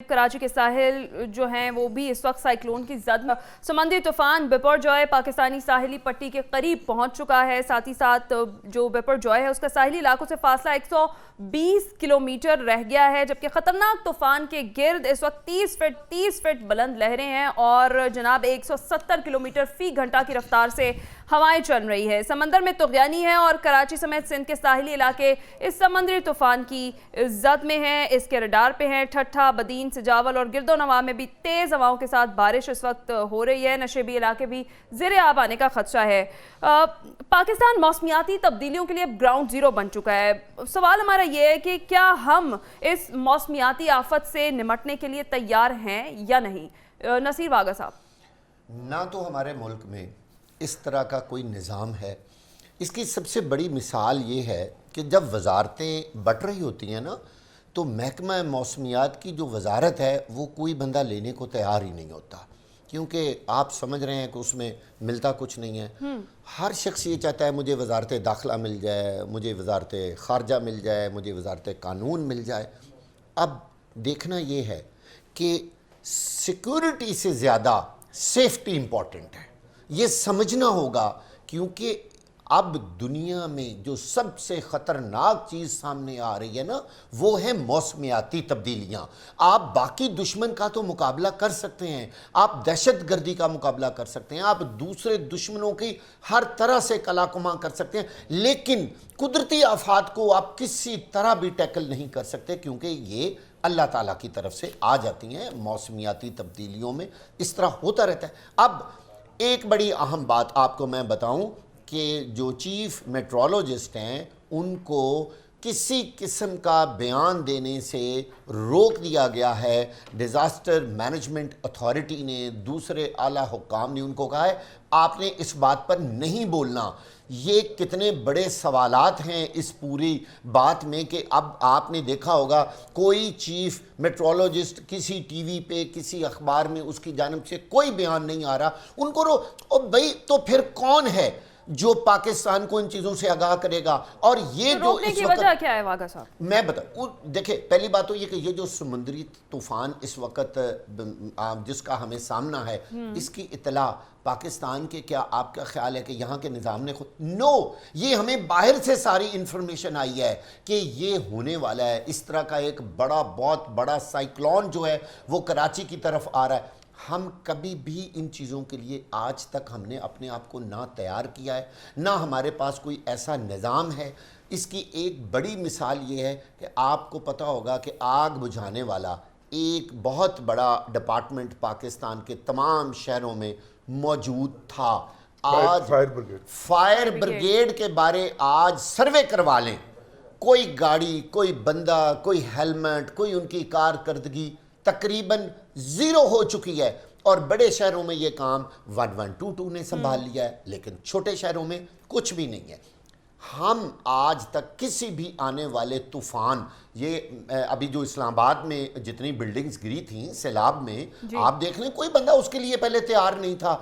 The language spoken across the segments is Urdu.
کراچی کے ساحل جو ہیں وہ بھی اس وقت سائیکلون کی زد میں سمندری طوفان بپر جوائے پاکستانی ساحلی پٹی کے قریب پہنچ چکا ہے۔ ساتھ ہی ساتھ جو بپر جوائے ہے اس کا ساحلی علاقوں سے فاصلہ 120 کلومیٹر رہ گیا ہے، جبکہ خطرناک طوفان کے گرد اس وقت 30 فٹ بلند لہریں ہیں اور جناب 170 کلومیٹر فی گھنٹہ کی رفتار سے ہوائیں چل رہی ہے۔ سمندر میں طغیانی ہے اور کراچی سمیت سندھ کے ساحلی علاقے اس سمندری طوفان کی زد میں ہیں، اس کے رڈار پہ ہیں۔ ٹھٹھا، بدین، سجاول اور گرد و نواح میں بھی تیز ہواؤں کے ساتھ بارش اس وقت ہو رہی ہے۔ نشیبی علاقے بھی زیر آب آنے کا خدشہ ہے۔ پاکستان موسمیاتی تبدیلیوں کے لیے گراؤنڈ زیرو بن چکا ہے۔ سوال ہمارا یہ ہے کہ کیا ہم اس موسمیاتی آفت سے نمٹنے کے لیے تیار ہیں یا نہیں؟ نصیر واگا صاحب۔ نہ تو ہمارے ملک میں اس طرح کا کوئی نظام ہے۔ اس کی سب سے بڑی مثال یہ ہے کہ جب وزارتیں بٹ رہی ہوتی ہیں نا تو محکمہ موسمیات کی جو وزارت ہے وہ کوئی بندہ لینے کو تیار ہی نہیں ہوتا، کیونکہ آپ سمجھ رہے ہیں کہ اس میں ملتا کچھ نہیں ہے۔ ہر شخص یہ چاہتا ہے مجھے وزارت داخلہ مل جائے، مجھے وزارت خارجہ مل جائے، مجھے وزارت قانون مل جائے۔ اب دیکھنا یہ ہے کہ سیکورٹی سے زیادہ سیفٹی امپورٹنٹ ہے، یہ سمجھنا ہوگا، کیونکہ اب دنیا میں جو سب سے خطرناک چیز سامنے آ رہی ہے نا وہ ہے موسمیاتی تبدیلیاں۔ آپ باقی دشمن کا تو مقابلہ کر سکتے ہیں، آپ دہشت گردی کا مقابلہ کر سکتے ہیں، آپ دوسرے دشمنوں کی ہر طرح سے کلاکما کر سکتے ہیں، لیکن قدرتی آفات کو آپ کسی طرح بھی ٹیکل نہیں کر سکتے، کیونکہ یہ اللہ تعالیٰ کی طرف سے آ جاتی ہیں۔ موسمیاتی تبدیلیوں میں اس طرح ہوتا رہتا ہے۔ اب ایک بڑی اہم بات آپ کو میں بتاؤں کہ جو چیف میٹرولوجسٹ ہیں ان کو کسی قسم کا بیان دینے سے روک دیا گیا ہے۔ ڈیزاسٹر مینجمنٹ اتھارٹی نے، دوسرے اعلیٰ حکام نے ان کو کہا ہے آپ نے اس بات پر نہیں بولنا۔ یہ کتنے بڑے سوالات ہیں اس پوری بات میں کہ اب آپ نے دیکھا ہوگا کوئی چیف میٹرولوجسٹ کسی ٹی وی پہ کسی اخبار میں اس کی جانب سے کوئی بیان نہیں آ رہا، ان کو بھائی تو پھر کون ہے جو پاکستان کو ان چیزوں سے آگاہ کرے گا؟ اور یہ جو روکنے کی وجہ کیا ہے واگا صاحب؟ میں بتاؤں، دیکھیں پہلی بات تو یہ کہ یہ جو سمندری طوفان اس وقت جس کا ہمیں سامنا ہے اس کی اطلاع پاکستان کے کیا آپ کا خیال ہے کہ یہاں کے نظام نے خود یہ ہمیں باہر سے ساری انفارمیشن آئی ہے کہ یہ ہونے والا ہے، اس طرح کا ایک بہت بڑا سائیکلون جو ہے وہ کراچی کی طرف آ رہا ہے۔ ہم کبھی بھی ان چیزوں کے لیے آج تک ہم نے اپنے آپ کو نہ تیار کیا ہے، نہ ہمارے پاس کوئی ایسا نظام ہے۔ اس کی ایک بڑی مثال یہ ہے کہ آپ کو پتہ ہوگا کہ آگ بجھانے والا ایک بہت بڑا ڈپارٹمنٹ پاکستان کے تمام شہروں میں موجود تھا۔ آج فائر بریگیڈ کے بارے آج سروے کروا لیں، کوئی گاڑی، کوئی بندہ، کوئی ہیلمٹ، کوئی ان کی کارکردگی تقریباً زیرو ہو چکی ہے، اور بڑے شہروں میں یہ کام 1122 نے سنبھال لیا ہے، لیکن چھوٹے شہروں میں کچھ بھی نہیں ہے۔ ہم آج تک کسی بھی آنے والے طوفان، یہ ابھی جو اسلام آباد میں جتنی بلڈنگز گری تھیں سیلاب میں، آپ دیکھ لیں کوئی بندہ اس کے لیے پہلے تیار نہیں تھا۔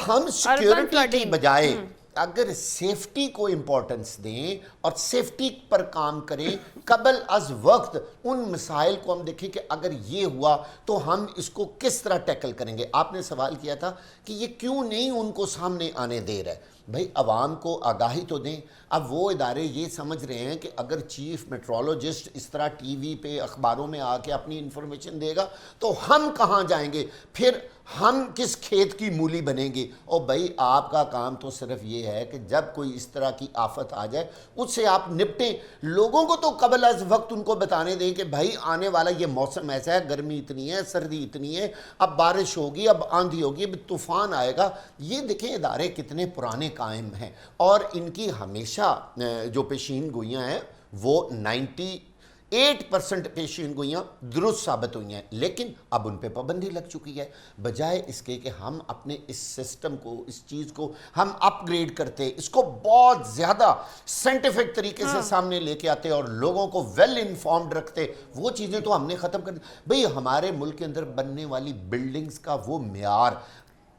ہم سیکیورٹی کی بجائے اگر سیفٹی کو امپورٹنس دیں اور سیفٹی پر کام کریں، قبل از وقت ان مسائل کو ہم دیکھیں کہ اگر یہ ہوا تو ہم اس کو کس طرح ٹیکل کریں گے۔ آپ نے سوال کیا تھا کہ یہ کیوں نہیں ان کو سامنے آنے دے رہا ہے۔ بھائی عوام کو آگاہی تو دیں۔ اب وہ ادارے یہ سمجھ رہے ہیں کہ اگر چیف میٹرولوجسٹ اس طرح ٹی وی پہ اخباروں میں آ کے اپنی انفارمیشن دے گا تو ہم کہاں جائیں گے، پھر ہم کس کھیت کی مولی بنیں گے؟ اور بھائی آپ کا کام تو صرف یہ ہے کہ جب کوئی اس طرح کی آفت آ جائے اس سے آپ نپٹیں۔ لوگوں کو تو قبل از وقت ان کو بتانے دیں کہ بھائی آنے والا یہ موسم ایسا ہے، گرمی اتنی ہے، سردی اتنی ہے، اب بارش ہوگی، اب آندھی ہوگی، اب طوفان آئے گا۔ یہ دیکھیں ادارے کتنے پرانے قائم ہیں، اور ان کی ہمیشہ جو پیشین گوئیاں ہیں وہ 98% پیشین گوئیاں درست ثابت ہوئی ہیں، لیکن اب ان پہ پابندی لگ چکی ہے۔ بجائے اس کے کہ ہم اپنے اس سسٹم کو، اس چیز کو ہم اپ گریڈ کرتے، اس کو بہت زیادہ سائنٹیفک طریقے سے سامنے لے کے آتے اور لوگوں کو ویل انفارمڈ رکھتے، وہ چیزیں تو ہم نے ختم کر دی۔ بھئی ہمارے ملک کے اندر بننے والی بلڈنگز کا وہ معیار،